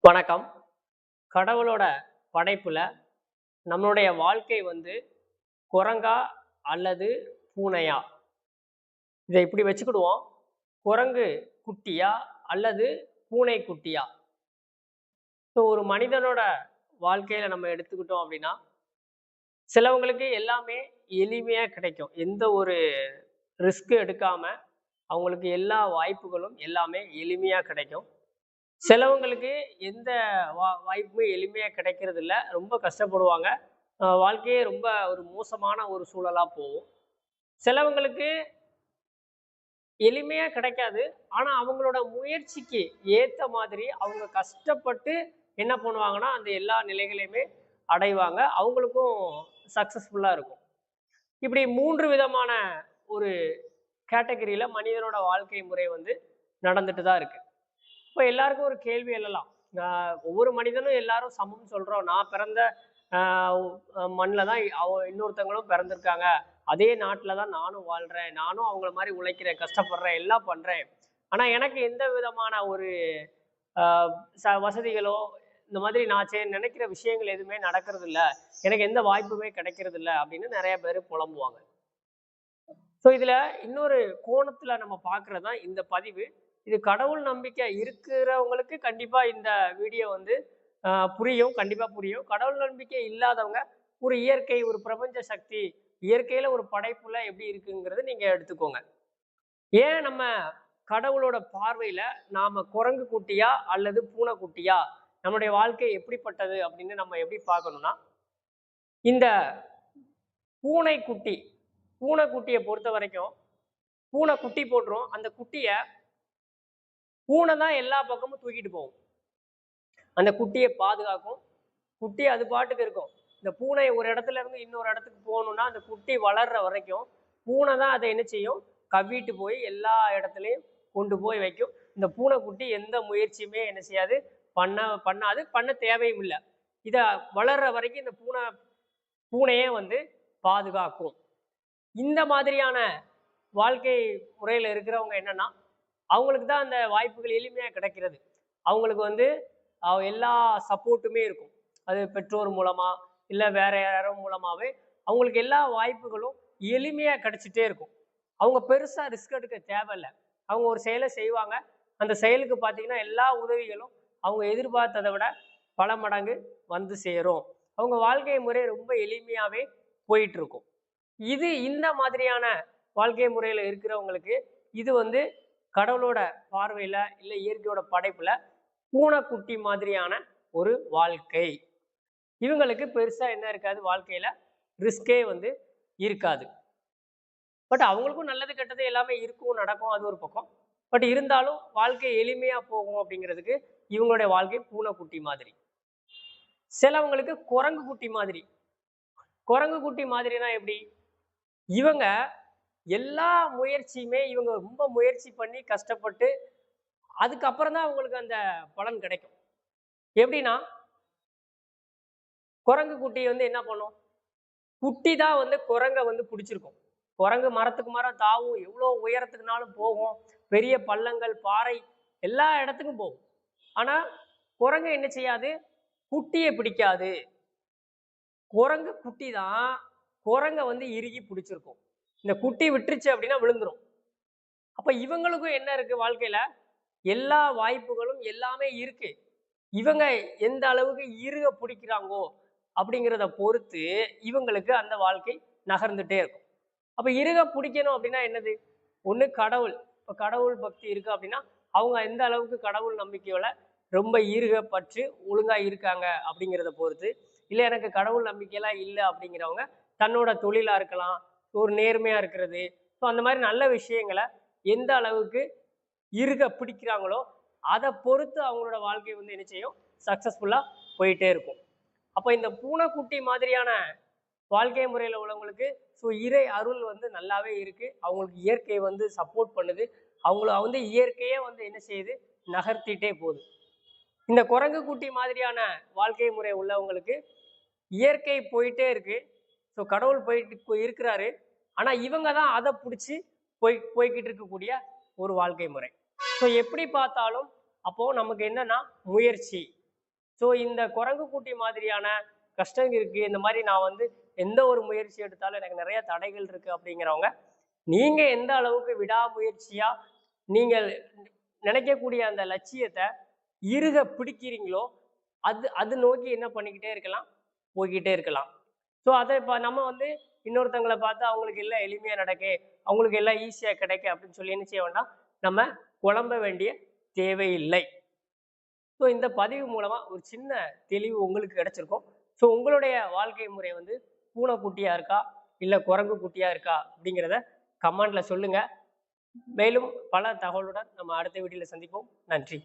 வணக்கம். கடவுளோட படைப்புல நம்மளுடைய வாழ்க்கை வந்து குரங்கா அல்லது பூனையா? இதை இப்படி வச்சுக்கிடுவோம். குரங்கு குட்டியா அல்லது பூனை குட்டியா? ஸோ ஒரு மனிதனோட வாழ்க்கையில நம்ம எடுத்துக்கிட்டோம் அப்படின்னா, சிலவங்களுக்கு எல்லாமே எளிமையா கிடைக்கும். எந்த ஒரு ரிஸ்க் எடுக்காம அவங்களுக்கு எல்லா வாய்ப்புகளும் எல்லாமே எளிமையா கிடைக்கும். சிலவங்களுக்கு எந்த வாய்ப்புமே எளிமையா கிடைக்கிறது இல்ல. ரொம்ப கஷ்டப்படுவாங்க. வாழ்க்கையே ரொம்ப ஒரு மோசமான ஒரு சூழலா போகும். சிலவங்களுக்கு எளிமையா கிடைக்காது. ஆனா, அவங்களோட முயற்சிக்கு ஏத்த மாதிரி அவங்க கஷ்டப்பட்டு என்ன பண்ணுவாங்கன்னா, அந்த எல்லா நிலைகளையுமே அடைவாங்க. அவங்களுக்கும் சக்சஸ்ஃபுல்லா இருக்கும். இப்படி 3 விதமான ஒரு கேட்டகரியில மனிதனோட வாழ்க்கை முறை வந்து நடந்துட்டு தான் இருக்கு. இப்ப எல்லாருக்கும் ஒரு கேள்வி எழலாம். ஒவ்வொரு மனிதனும் எல்லாரும் சமம்னு சொல்றோம். நான் பிறந்த ஆ மண்ல தான் இன்னொருத்தவங்களும் பிறந்திருக்காங்க. அதே நாட்டுல தான் நானும் வாழ்றேன். நானும் அவங்கள மாரி உழைக்கிறேன், கஷ்டப்படுறேன், எல்லாம் பண்றேன். ஆனா எனக்கு எந்த விதமான ஒரு ஆ வசதிகளோ, இந்த மாதிரி நான் நினைக்கிற விஷயங்கள் எதுவுமே நடக்கறதில்ல. எனக்கு எந்த வாய்ப்புமே கிடைக்கிறதில்ல அப்படின்னு நெறைய பேரு புலம்புவாங்க. ஸோ இதுல இன்னொரு கோணத்துல நம்ம பார்க்கிறது தான் இந்த பதிவு. இது கடவுள் நம்பிக்கை இருக்கிறவங்களுக்கு கண்டிப்பா இந்த வீடியோ வந்து புரியும். கண்டிப்பா புரியும். கடவுள் நம்பிக்கை இல்லாதவங்க, ஒரு இயற்கை, ஒரு பிரபஞ்ச சக்தி, இயற்கையில ஒரு படைப்புல எப்படி இருக்குங்கிறத நீங்க எடுத்துக்கோங்க. ஏன் நம்ம கடவுளோட பார்வையில நாம குரங்கு குட்டியா அல்லது பூனை குட்டியா? நம்முடைய வாழ்க்கை எப்படிப்பட்டது அப்படின்னு நம்ம எப்படி பார்க்கணும்னா, இந்த பூனைக்குட்டி பூனைக்குட்டிய பொறுத்தவரைக்கும், பூனை குட்டி போட்டுரும். அந்த குட்டிய பூனை தான் எல்லா பக்கமும் தூக்கிட்டு போகும். அந்த குட்டிய பாதுகாக்கும். குட்டி அது பாட்டுக்கு இருக்கும். இந்த பூனை ஒரு இடத்துல இருந்து இன்னொரு இடத்துக்கு போகணும்னா, அந்த குட்டி வளர்ற வரைக்கும், பூனை தான் அத என்ன செய்யும்? கவ்விட்டு போய் எல்லா இடத்துலயும் கொண்டு போய் வைக்கும். இந்த பூனைக்குட்டி எந்த முயற்சியுமே என்ன செய்யாது? பண்ணாது. பண்ண தேவையும் இல்ல. இத வளர்ற வரைக்கும் இந்த பூனையே வந்து பாதுகாக்கும். இந்த மாதிரியான வாழ்க்கை முறையில இருக்கிறவங்க என்னன்னா, அவங்களுக்கு தான் அந்த வாய்ப்புகள் எளிமையா கிடைக்கிறது. அவங்களுக்கு வந்து எல்லா சப்போர்ட்டுமே இருக்கும். அது பெற்றோர் மூலமா, இல்ல வேற யாரோ மூலமாவே அவங்களுக்கு எல்லா வாய்ப்புகளும் எளிமையா கிடைச்சிட்டே இருக்கும். அவங்க பெருசா ரிஸ்க் எடுக்க தேவையில்ல. அவங்க ஒரு செயலை செய்வாங்க. அந்த செயலுக்கு பார்த்தீங்கன்னா, எல்லா உதவிகளும் அவங்க எதிர்பார்த்தத விட பல மடங்கு வந்து சேரும். அவங்க வாழ்க்கை முறை ரொம்ப எளிமையாவே போயிட்டு இருக்கும். இந்த மாதிரியான வாழ்க்கை முறையில இருக்கிறவங்களுக்கு, இது வந்து கடவுளோட பார்வையில, இல்ல இயற்கையோட படைப்புல பூனைக்குட்டி மாதிரியான ஒரு வாழ்க்கை. இவங்களுக்கு பெருசா என்ன இருக்காது, வாழ்க்கையில ரிஸ்கே வந்து இருக்காது. பட் அவங்களுக்கும் நல்லது, கெட்டது எல்லாமே இருக்கும், நடக்கும். அது ஒரு பக்கம். பட் இருந்தாலும் வாழ்க்கை எளிமையா போகும் அப்படிங்கிறதுக்கு இவங்களுடைய வாழ்க்கை பூனைக்குட்டி மாதிரி. சிலவங்களுக்கு குரங்கு குட்டி மாதிரி. குரங்கு குட்டி மாதிரினா எப்படி? இவங்க எல்லா முயற்சியுமே இவங்க ரொம்ப முயற்சி பண்ணி கஷ்டப்பட்டு அதுக்கப்புறம் தான் அவங்களுக்கு அந்த பலன் கிடைக்கும். எப்படின்னா, குரங்கு குட்டி வந்து என்ன பண்ணும்? குட்டி தான் வந்து குரங்க வந்து பிடிச்சிருக்கும். குரங்கு மரத்துக்கு மரம் தாவும், எவ்வளோ உயரத்துக்குனாலும் போகும். பெரிய பள்ளங்கள், பாறை எல்லா இடத்துக்கும் போகும். ஆனா, குரங்கு என்ன செய்யாது? குட்டிய பிடிக்காது. குரங்கு குட்டி தான் குரங்க வந்து இறுகி பிடிச்சிருக்கும். இந்த குட்டி விட்டுருச்சு அப்படின்னா விழுந்துரும். அப்ப இவங்களுக்கும் என்ன இருக்கு வாழ்க்கையில? எல்லா வாய்ப்புகளும் எல்லாமே இருக்கு. இவங்க எந்த அளவுக்கு இறுக பிடிக்கிறாங்கோ அப்படிங்கிறத பொறுத்து இவங்களுக்கு அந்த வாழ்க்கை நகர்ந்துட்டே இருக்கும். அப்ப இறுக பிடிக்கணும் அப்படின்னா என்னது? ஒண்ணு கடவுள். இப்ப கடவுள் பக்தி இருக்கு அப்படின்னா, அவங்க எந்த அளவுக்கு கடவுள் நம்பிக்கையோட ரொம்ப இறுக பற்று ஒழுங்கா இருக்காங்க அப்படிங்கிறத பொறுத்து. இல்ல எனக்கு கடவுள் நம்பிக்கைலாம் இல்ல அப்படிங்கிறவங்க, தன்னோட தொழிலா இருக்கலாம், ஒரு நேர்மையா இருக்கிறது. ஸோ அந்த மாதிரி நல்ல விஷயங்கள எந்த அளவுக்கு இறுக பிடிக்கிறாங்களோ, அத பொறுத்து அவங்களோட வாழ்க்கை வந்து என்ன செய்யும்? சக்சஸ்ஃபுல்லா போயிட்டே இருக்கும். அப்ப இந்த பூனைக்குட்டி மாதிரியான வாழ்க்கை முறையில உள்ளவங்களுக்கு இறை அருள் வந்து நல்லாவே இருக்கு. அவங்களுக்கு இயற்கை வந்து சப்போர்ட் பண்ணுது. அவங்கள வந்து இயற்கையே வந்து என்ன செய்யுது? நகர்த்திட்டே போகுது. இந்த குரங்கு குட்டி மாதிரியான வாழ்க்கை முறை உள்ளவங்களுக்கு இயற்கை போயிட்டே இருக்கு. கடவுள் போயிட்டு இருக்கிறாரு. ஆனா இவங்க தான் அத புடிச்சு போய்க்கிட்டு இருக்கக்கூடிய ஒரு வாழ்க்கை முறை. எப்படி பார்த்தாலும் அப்போ நமக்கு என்னன்னா முயற்சி. ஸோ இந்த குரங்கு குட்டி மாதிரியான கஷ்டம் இருக்கு, இந்த மாதிரி நான் வந்து எந்த ஒரு முயற்சி எடுத்தாலும் எனக்கு நிறைய தடைகள் இருக்கு அப்படிங்கிறவங்க, நீங்க எந்த அளவுக்கு விடாமுயற்சியா நீங்கள் நினைக்கக்கூடிய அந்த லட்சியத்தை இறுக பிடிக்கிறீங்களோ அது அது நோக்கி என்ன பண்ணிக்கிட்டே இருக்கலாம், போய்கிட்டே இருக்கலாம். ஸோ அதை இப்போ நம்ம வந்து இன்னொருத்தங்களை பார்த்து அவங்களுக்கு எல்லாம் எளிமையா நடக்கு, அவங்களுக்கு எல்லாம் ஈஸியா கிடைக்கு அப்படின்னு சொல்லி என்ன செய்ய வேண்டாம், நம்ம குழம்ப வேண்டிய தேவையில்லை. ஸோ இந்த பதிவு மூலமா ஒரு சின்ன தெளிவு உங்களுக்கு கிடைச்சிருக்கும். ஸோ உங்களுடைய வாழ்க்கை முறை வந்து பூனை குட்டியா இருக்கா இல்ல குரங்கு குட்டியா இருக்கா அப்படிங்கிறத கமெண்ட்ல சொல்லுங்க. மேலும் பல தகவலுடன் நம்ம அடுத்த வீடியோல சந்திப்போம். நன்றி.